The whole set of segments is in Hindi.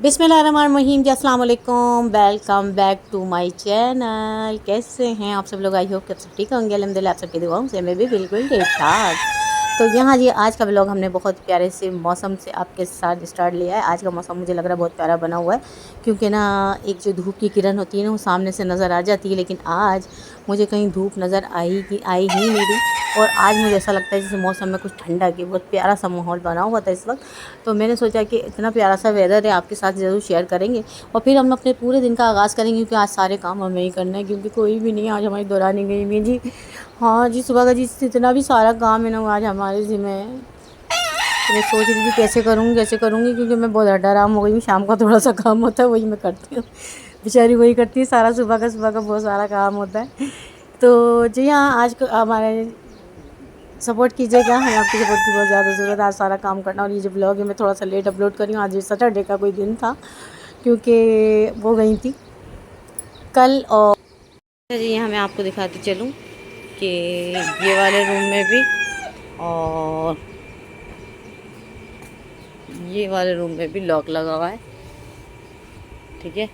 बिस्मिल्लाहिर्रहमानिर्रहीम जी, अस्सलाम वालेकुम। Welcome back to my channel. कैसे हैं आप सब लोग? आई होप कि आप सब ठीक होंगे। अल्हम्दुलिल्लाह आप सबकी दुआओं से मैं भी बिल्कुल ठीक ठाक। तो यहाँ जी आज का व्लॉग हमने बहुत प्यारे से मौसम से आपके साथ स्टार्ट लिया है। आज का मौसम मुझे लग रहा है बहुत प्यारा बना हुआ है, क्योंकि ना एक जो धूप की किरण होती है ना वो सामने से नज़र आ जाती है, लेकिन आज मुझे कहीं धूप नज़र आई ही नहीं रही। और आज मुझे ऐसा लगता है जैसे मौसम में कुछ ठंडा की बहुत प्यारा सा माहौल बना हुआ था इस वक्त। तो मैंने सोचा कि इतना प्यारा सा वेदर है, आपके साथ ज़रूर शेयर करेंगे और फिर हम अपने पूरे दिन का आगाज़ करेंगे, क्योंकि आज सारे काम हमें ही करना है, क्योंकि कोई भी नहीं है। आज हमारी दौरानी गई हुई है जी। हाँ जी, सुबह का जी जितना भी सारा काम है ना वो आज हमारे ज़िम्मे है। तो मैं सोच रही थी कैसे करूँगी, क्योंकि मैं बहुत आराम हो गई हूँ। शाम का थोड़ा सा काम होता है वही मैं करती हूँ, बेचारी वही करती है सारा। सुबह का बहुत सारा काम होता है। तो जी हाँ, आज को हमारे सपोर्ट कीजिएगा, हमें आपकी सपोर्ट की बहुत ज़्यादा ज़रूरत है। आज सारा काम करना, और ये जो ब्लॉग है मैं थोड़ा सा लेट अपलोड कर रही हूँ। आज सैटरडे का कोई दिन था, क्योंकि वो गई थी कल। और जी यहाँ मैं आपको दिखाती चलूँ कि ये वाले रूम में भी और ये वाले रूम में भी लॉक लगा हुआ है, ठीक है,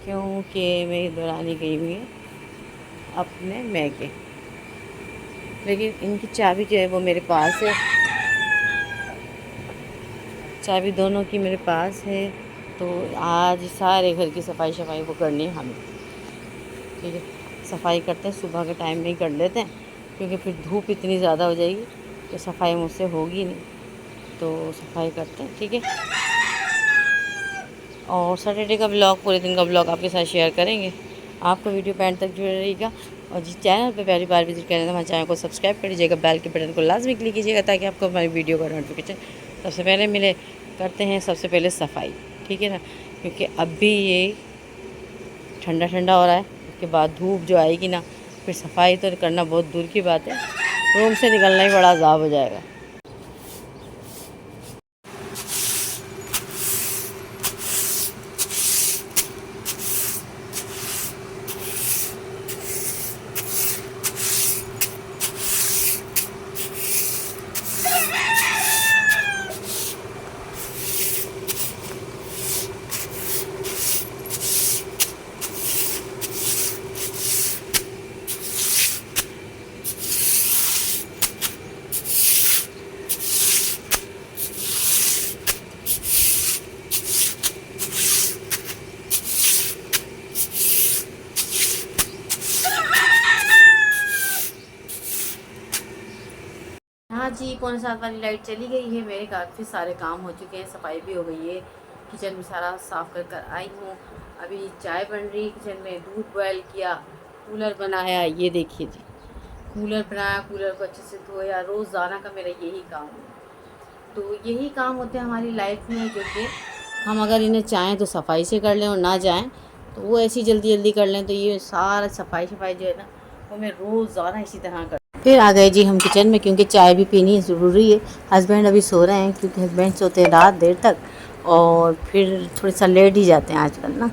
क्योंकि मेरी दौरानी गई हुई है अपने मैके, लेकिन इनकी चाबी जो है वो मेरे पास है। चाबी दोनों की मेरे पास है। तो आज सारे घर की सफाई वो करनी है हमें, ठीक है। सफाई करते हैं, सुबह के टाइम में ही कर लेते हैं, क्योंकि फिर धूप इतनी ज़्यादा हो जाएगी तो सफाई मुझसे होगी नहीं। तो सफाई करते हैं, ठीक है। और सैटरडे का ब्लॉग, पूरे दिन का ब्लॉग आपके साथ शेयर करेंगे। आपको वीडियो पे एंड तक जुड़े रहिएगा। और जिस चैनल पे पहली बार विजिट करें तो हमारे चैनल को सब्सक्राइब कर लीजिएगा, बेल के बटन को लाजमी क्लिक कीजिएगा, ताकि आपको हमारी वीडियो का नोटिफिकेशन सबसे पहले मिले। करते हैं सबसे पहले सफाई, ठीक है ना, क्योंकि अभी ये ठंडा ठंडा हो रहा है। उसके बाद धूप जो आएगी ना, फिर सफाई तो करना बहुत दूर की बात है, रूम से निकलना ही बड़ा अज़ाब हो जाएगा। हाँ जी, 6:45 वाली लाइट चली गई है। मेरे काफ़ी सारे काम हो चुके हैं, सफाई भी हो गई है, किचन में सारा साफ़ कर कर आई हूँ। अभी चाय बन रही, किचन में दूध बॉयल किया, कूलर बनाया। ये देखिए जी, कूलर बनाया, कूलर को अच्छे से धोया। रोज़ाना का मेरा यही काम है। तो यही काम होते हैं हमारी लाइफ में, जो कि हम अगर इन्हें चाहें तो सफाई से कर लें, और ना चाहें तो वो ऐसी जल्दी जल्दी कर लें। तो ये सारा सफाई जो है ना, वो मैं रोज़ाना इसी तरह कर। फिर आ गए जी हम किचन में, क्योंकि चाय भी पीनी ज़रूरी है। हस्बैंड अभी सो रहे हैं, क्योंकि हस्बैंड सोते हैं रात देर तक, और फिर थोड़ा सा लेट ही जाते हैं आजकल ना।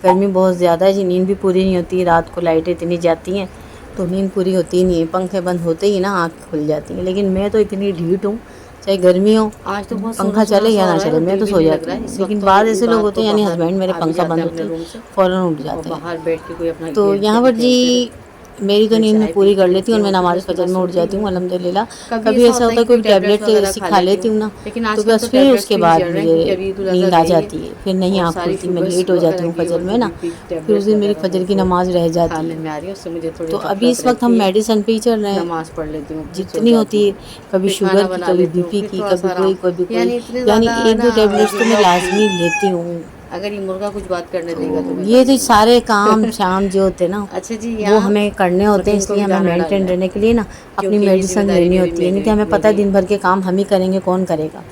गर्मी बहुत ज़्यादा है जी, नींद भी पूरी नहीं होती। रात को लाइटें इतनी जाती हैं तो नींद पूरी होती ही नहीं है। पंखे बंद होते ही ना आँख खुल जाती है। लेकिन मैं तो इतनी ढीठ हूँ, चाहे गर्मी हो, आज तो पंखा चले या ना चले, मैं तो सो जाती हूँ। लेकिन बाद ऐसे लोग होते हैं, यानी हस्बैंड मेरे पंखा बंद होते हैं फ़ौरन उठ जाते हैं। बाहर बैठ के कोई अपना, तो यहाँ पर जी मेरी तो नींद में पूरी कर लेती हूँ, और मैं नमाज़ फजर में उठ जाती हूँ अल्हम्दुलिल्लाह। कभी ऐसा होता है कोई टैबलेट खा लेती हूँ ना, तो बस फिर उसके बाद मुझे नींद आ जाती है, फिर नहीं आँख खुलती, मैं लेट हो जाती हूँ फजर में ना, फिर उस दिन मेरी फजर की नमाज़ रह जाती है। तो अभी इस वक्त हम मेडिसिन पे ही चल रहे हैं, नमाज़ पढ़ लेती हूँ जितनी होती है, कभी शुगर की, कभी बीपी की, कभी कोई, यानी 1-2 टैबलेट्स तो मैं लाजमी लेती हूँ। अगर ये मुर्गा कुछ बात करने देगा तो ये तो सारे काम शाम जो होते हैं ना, अच्छा जी, वो हमें करने होते हैं। इसलिए हमें मेंटेन रहने के लिए ना अपनी मेडिसिन लेनी होती है, नहीं कि हमें पता है दिन भर के काम हम ही करेंगे, कौन करेगा,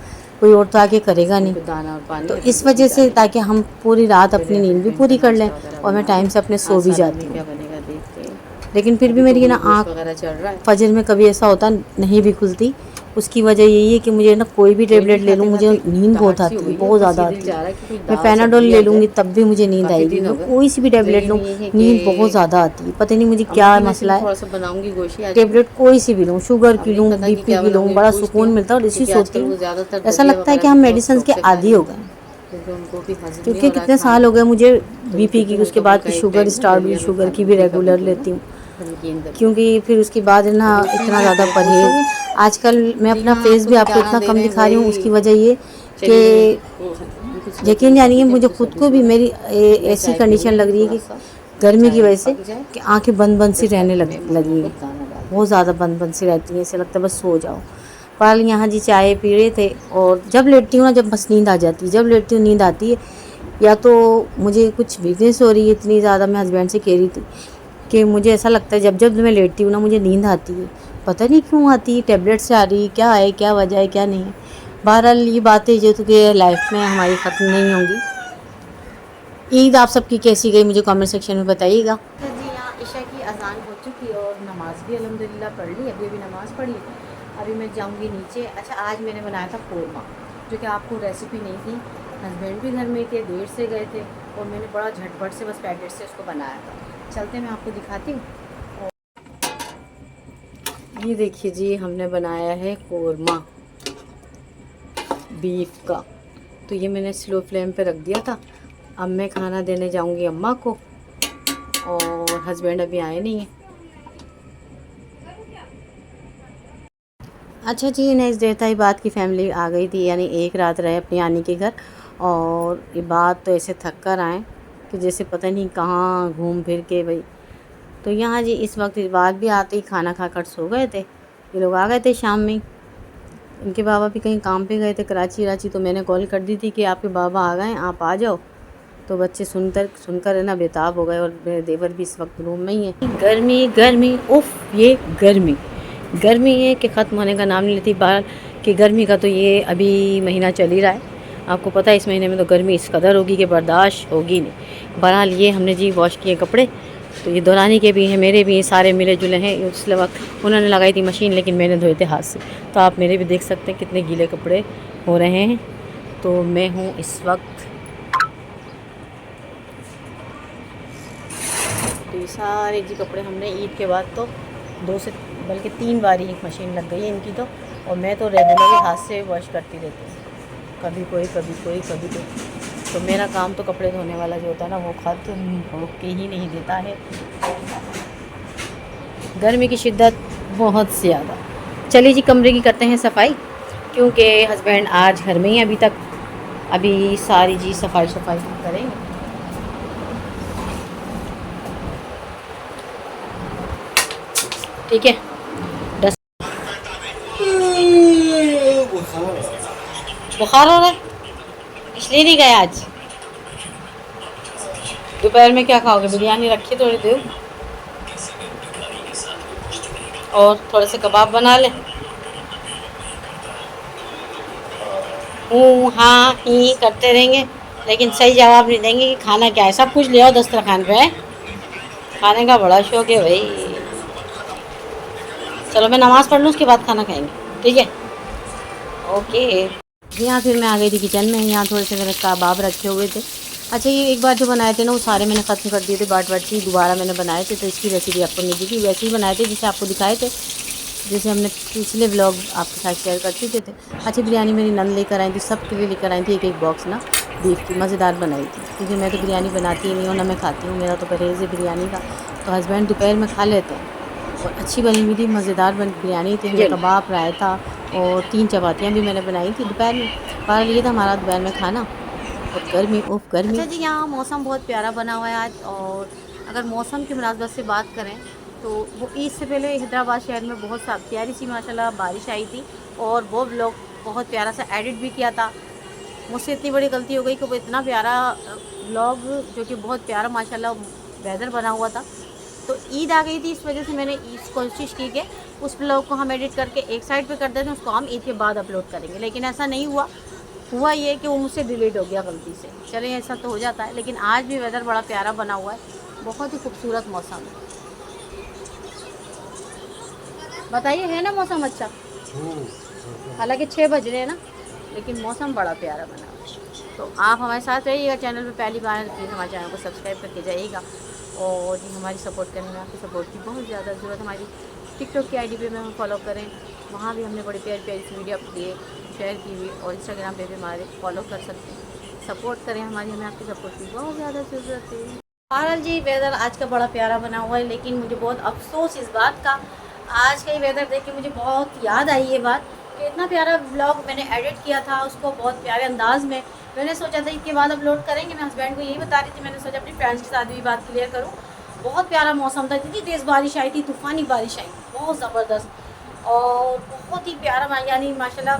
कोई और तो आके करेगा नहीं। तो इस वजह से, ताकि हम पूरी रात अपनी नींद भी पूरी कर लें, और मैं टाइम से अपने सो भी जाती हूँ। लेकिन फिर भी मेरी ना आँख फजर में कभी ऐसा होता नहीं भी खुलती। उसकी वजह यही है कि मुझे ना कोई भी टेबलेट ले लूँ, मुझे नींद बहुत आती है, बहुत ज़्यादा आती है। मैं पैनाडोल ले लूँगी तब भी मुझे नींद आएगी, मैं कोई सी भी टेबलेट लूँ नींद बहुत ज़्यादा आती है। पता नहीं मुझे क्या मसला है। टेबलेट कोई सी भी लूँ, शुगर की लूँ, बीपी की लूँ, बड़ा सुकून मिलता है और इसी सोती हूँ। ऐसा लगता है कि हम मेडिसिन के आदी हो गए। क्योंकि उनको भी हजम क्योंकि नहीं हो रहा कितने खाना। साल हो गए मुझे तो बीपी की, क्योंकि उसके उनको भी बाद की कई शुगर टाइम ना स्टार्ट हुई, दलिया में शुगर की भी कभी कभी रेगुलर जो है लेती ना हूँ। नमकीन दलिया, क्योंकि फिर उसके बाद है ना तो रोटी इतना भी ज़्यादा बहुत खुश परहेज, हुई। आजकल मैं जी अपना हाँ, फेस आपको भी भी आपको दाना इतना दे कम रहे हैं दिखा रही हूँ, उसकी भाई। वजह ये चलिए देखिए, कि वो उनको सुबह यकीन जल्दी जानिए जाके मुझे टेम्पो खुद को सर्विस भी में मेरी मैं ऐसी चाय पी कंडीशन रही लग हूँ रही है थोड़ा कि सा, गर्मी की चाय वजह से पक जाए कि आंखें बंद बंद सी फिर रहने तब मैं लगी मुर्गों को हैं, दाना डाल बहुत दूँगी। ज़्यादा बंद बंद सी रहती हैं, ऐसे लगता है बस सो जाओ। पर यहाँ जी चाय पी रहे थे, और जब लेटती हूँ ना, जब बस नींद आ जाती है, जब लेटती हूँ नींद आती है। या तो मुझे कुछ वीकनेस हो रही है इतनी ज़्यादा, मैं हस्बैंड से कह रही थी कि मुझे ऐसा लगता है जब जब मैं लेटती हूँ ना मुझे नींद आती है, पता नहीं क्यों आती है, टैबलेट से आ रही है, क्या है, क्या वजह है, क्या नहीं है। बहरहाल ये बातें जो तो कि लाइफ में हमारी ख़त्म नहीं होंगी। ईद आप सबकी कैसी गई मुझे कमेंट सेक्शन में बताइएगा। तो जी यहाँ ईशा की अजान हो चुकी और नमाज़ भी अल्हम्दुलिल्लाह पढ़ ली, अभी अभी नमाज़ पढ़ी। अभी मैं जाऊँगी नीचे। अच्छा, आज मैंने बनाया था कोरमा, जो कि आपको रेसिपी नहीं थी, हस्बैंड भी घर में थे, देर से गए थे और मैंने बड़ा झटपट से बस पैकेट से उसको बनाया था। चलते मैं आपको दिखाती हूँ। ये देखिए जी, हमने बनाया है कोरमा बीफ का। तो ये मैंने स्लो फ्लेम पे रख दिया था। अब मैं खाना देने जाऊंगी अम्मा को, और हस्बैंड अभी आए नहीं हैं। अच्छा जी, नेक्स्ट डे था ये बात की फैमिली आ गई थी, यानी एक रात रहे अपनी आनी के घर। और ये बात तो ऐसे थक कर आए कि जैसे पता नहीं कहाँ घूम फिर के भाई। तो यहाँ जी इस वक्त इस बात भी आते ही खाना खाकर सो गए थे। ये लोग आ गए थे शाम में। इनके बाबा भी कहीं काम पे गए थे कराची। तो मैंने कॉल कर दी थी कि आपके बाबा आ गए, आप आ जाओ। तो बच्चे सुनकर है ना बेताब हो गए, और मेरे देवर भी इस वक्त रूम में ही है। गर्मी गर्मी उफ, ये गर्मी गर्मी है कि ख़त्म होने का नाम नहीं लेती। बाहर कि गर्मी का तो ये अभी महीना चल ही रहा है। आपको पता है इस महीने में तो गर्मी इस कदर होगी कि बर्दाश्त होगी नहीं। बहरहाल ये हमने जी वॉश किए कपड़े, तो ये दोरानी के भी हैं, मेरे भी हैं, सारे मिले जुले हैं। उस वक्त उन्होंने लगाई थी मशीन, लेकिन मैंने धोए थे हाथ से। तो आप मेरे भी देख सकते हैं कितने गीले कपड़े हो रहे हैं। तो मैं हूँ इस वक्त, तो ये सारे जी कपड़े हमने ईद के बाद तो 2 से बल्कि 3 बार ही मशीन लग गई है इनकी तो। और मैं तो रेगुलरली हाथ से वॉश करती रहती हूँ, कभी कोई कभी कोई कभी कोई। तो मेरा काम तो कपड़े धोने वाला जो होता है ना, वो ख़त्म होके ही नहीं देता है। गर्मी की शिद्दत बहुत ज़्यादा। चलिए जी कमरे की करते हैं सफाई, क्योंकि हस्बैंड आज घर में ही अभी तक। अभी सारी जी सफाई करेंगे। ठीक है, बुखार हो रहा है इसलिए नहीं गए आज। दोपहर में क्या खाओगे? बिरयानी रखी थोड़ी देर, और थोड़े से कबाब बना लें। हाँ ही करते रहेंगे, लेकिन सही जवाब नहीं देंगे कि खाना क्या है। सब कुछ ले आओ दस्तरखान पे है, खाने का बड़ा शौक है भाई। चलो मैं नमाज़ पढ़ लूँ, उसके बाद खाना खाएंगे, ठीक है? ओके। यहाँ फिर मैं आ गई थी किचन में। यहाँ थोड़े से मैंने कबाब रखे हुए थे। अच्छा, ये एक बार जो बनाए थे ना, वो सारे मैंने ख़त्म कर दिए थे बाट के। दोबारा मैंने बनाए थे, तो इसकी रेसिपी आपको नहीं दी थी। वैसे ही बनाए थे जैसे आपको दिखाए थे, जैसे हमने पिछले व्लॉग आपके साथ शेयर कर चुके थे। अच्छा, बिरयानी मेरी नंद लेकर आई थी, सब के लिए लेकर आई थी एक एक बॉक्स ना, बीफ की मज़ेदार बनाई थी। क्योंकि मैं तो बिरयानी बनाती ही नहीं हूँ, ना मैं खाती हूँ, मेरा तो परहेज़ है बिरयानी का। तो हस्बैंड दोपहर में खा लेते हैं। और अच्छी बनी हुई थी, मज़ेदार बिरयानी थी। इसमें कबाब, रायता और 3 चपातियाँ भी मैंने बनाई थी दोपहर में। बहरहाल ये था हमारा दोपहर में खाना। और गर्मी उफ गर्मी। अच्छा जी, यहाँ मौसम बहुत प्यारा बना हुआ है आज। और अगर मौसम की मुनासबत से बात करें तो वो ईद से पहले हैदराबाद शहर में बहुत प्यारी सी माशाल्लाह बारिश आई थी, और वो व्लॉग बहुत प्यारा सा एडिट भी किया था। मुझसे इतनी बड़ी गलती हो गई कि वो इतना प्यारा व्लॉग, जो कि बहुत प्यारा माशाल्लाह वेदर बना हुआ था, तो ईद आ गई थी, इस वजह से मैंने ईद कोशिश की कि उस ब्लॉग को हम एडिट करके एक साइड पे कर देते हैं, उसको हम ईद के बाद अपलोड करेंगे। लेकिन ऐसा नहीं हुआ ये कि वो मुझसे डिलीट हो गया गलती से। चलिए, ऐसा तो हो जाता है। लेकिन आज भी वेदर बड़ा प्यारा बना हुआ है, बहुत ही खूबसूरत मौसम है। बताइए, है ना मौसम अच्छा? हालांकि 6 बज रहे हैं ना, लेकिन मौसम बड़ा प्यारा बना हुआ है। तो आप हमारे साथ रहिएगा। चैनल पे पहली बार है, प्लीज़ हमारे चैनल को सब्सक्राइब करके जाइएगा। और ये हमारी सपोर्ट करें, आपकी सपोर्ट की बहुत ज़्यादा ज़रूरत। हमारी टिकटॉक की आईडी पे हमें फॉलो करें, वहाँ भी हमने बड़ी प्यारी प्यारी सी वीडियो अपलोड शेयर की हुई, और इंस्टाग्राम पे भी हमारे फॉलो कर सकते हैं। सपोर्ट करें हमारी, हमें आपकी सपोर्ट की बहुत ज़्यादा ज़रूरत है। बहरहाल जी वेदर आज का बड़ा प्यारा बना हुआ है, लेकिन मुझे बहुत अफसोस इस बात का, आज का ये वेदर देख के मुझे बहुत याद आई ये बात कि इतना प्यारा व्लॉग मैंने एडिट किया था उसको बहुत प्यारे अंदाज में। मैंने सोचा था इसके बाद अपलोड करेंगे, मैं हस्बैंड को यही बता रही थी, मैंने सोचा अपनी फ्रेंड्स के साथ भी बात क्लियर करूँ। बहुत प्यारा मौसम था, इतनी तेज़ बारिश आई थी, तूफ़ानी बारिश आई बहुत ज़बरदस्त और बहुत ही प्यारा, यानी माशाल्लाह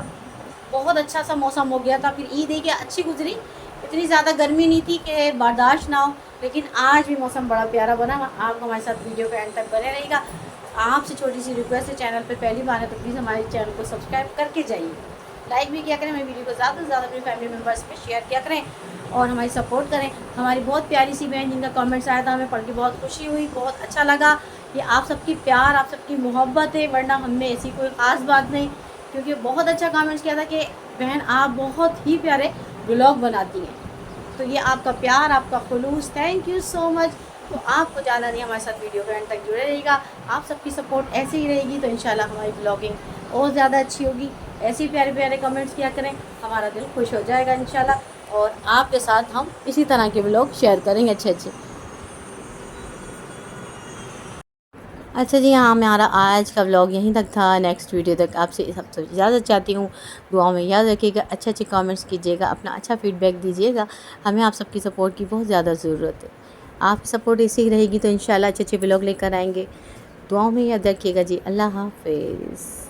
बहुत अच्छा सा मौसम हो गया था। फिर ईद है कि अच्छी गुजरी, इतनी ज़्यादा गर्मी नहीं थी कि बर्दाश्त ना हो, लेकिन आज भी मौसम बड़ा प्यारा बना। आप हमारे साथ वीडियो के एंड तक बने रहेगा। आपसे छोटी सी रिक्वेस्ट है, चैनल पे पहली बार है तो प्लीज़ हमारे चैनल को सब्सक्राइब करके जाइए, लाइक भी किया करें, हमारी वीडियो को ज़्यादा से ज़्यादा अपनी फैमिली मेम्बर्स में शेयर किया करें और हमारी सपोर्ट करें। हमारी बहुत प्यारी सी बहन जिनका कमेंट्स आया था, हमें पढ़ के बहुत खुशी हुई, बहुत अच्छा लगा कि आप सबकी प्यार, आप सबकी मोहब्बत है, वरना हमने ऐसी कोई ख़ास बात नहीं। क्योंकि बहुत अच्छा कमेंट्स किया था कि बहन आप बहुत ही प्यारे व्लॉग बनाती हैं, तो ये आपका प्यार, आपका खुलूस, थैंक यू सो मच। तो आपको ज़्यादा नहीं, हमारे साथ वीडियो के एंड तक जुड़े रहिएगा। आप सबकी सपोर्ट ऐसे ही रहेगी तो इंशाल्लाह हमारी ब्लॉगिंग और ज़्यादा अच्छी होगी। ऐसे ही प्यारे प्यारे कमेंट्स किया करें, हमारा दिल खुश हो जाएगा इंशाल्लाह, और आपके साथ हम इसी तरह के व्लॉग शेयर करेंगे अच्छे अच्छे। अच्छा जी हाँ, हमारा आज का व्लॉग यहीं तक था। नेक्स्ट वीडियो तक आपसे सबसे इजाज़त चाहती हूँ। दुआओं में याद रखिएगा, अच्छे अच्छे कमेंट्स कीजिएगा, अपना अच्छा फीडबैक दीजिएगा। हमें आप सबकी सपोर्ट की बहुत ज़्यादा ज़रूरत है। आपकी सपोर्ट ऐसी ही रहेगी तो इंशाल्लाह अच्छे अच्छे व्लॉग लेकर आएंगे। दुआओं में याद रखिएगा जी। अल्लाह हाफ़िज़।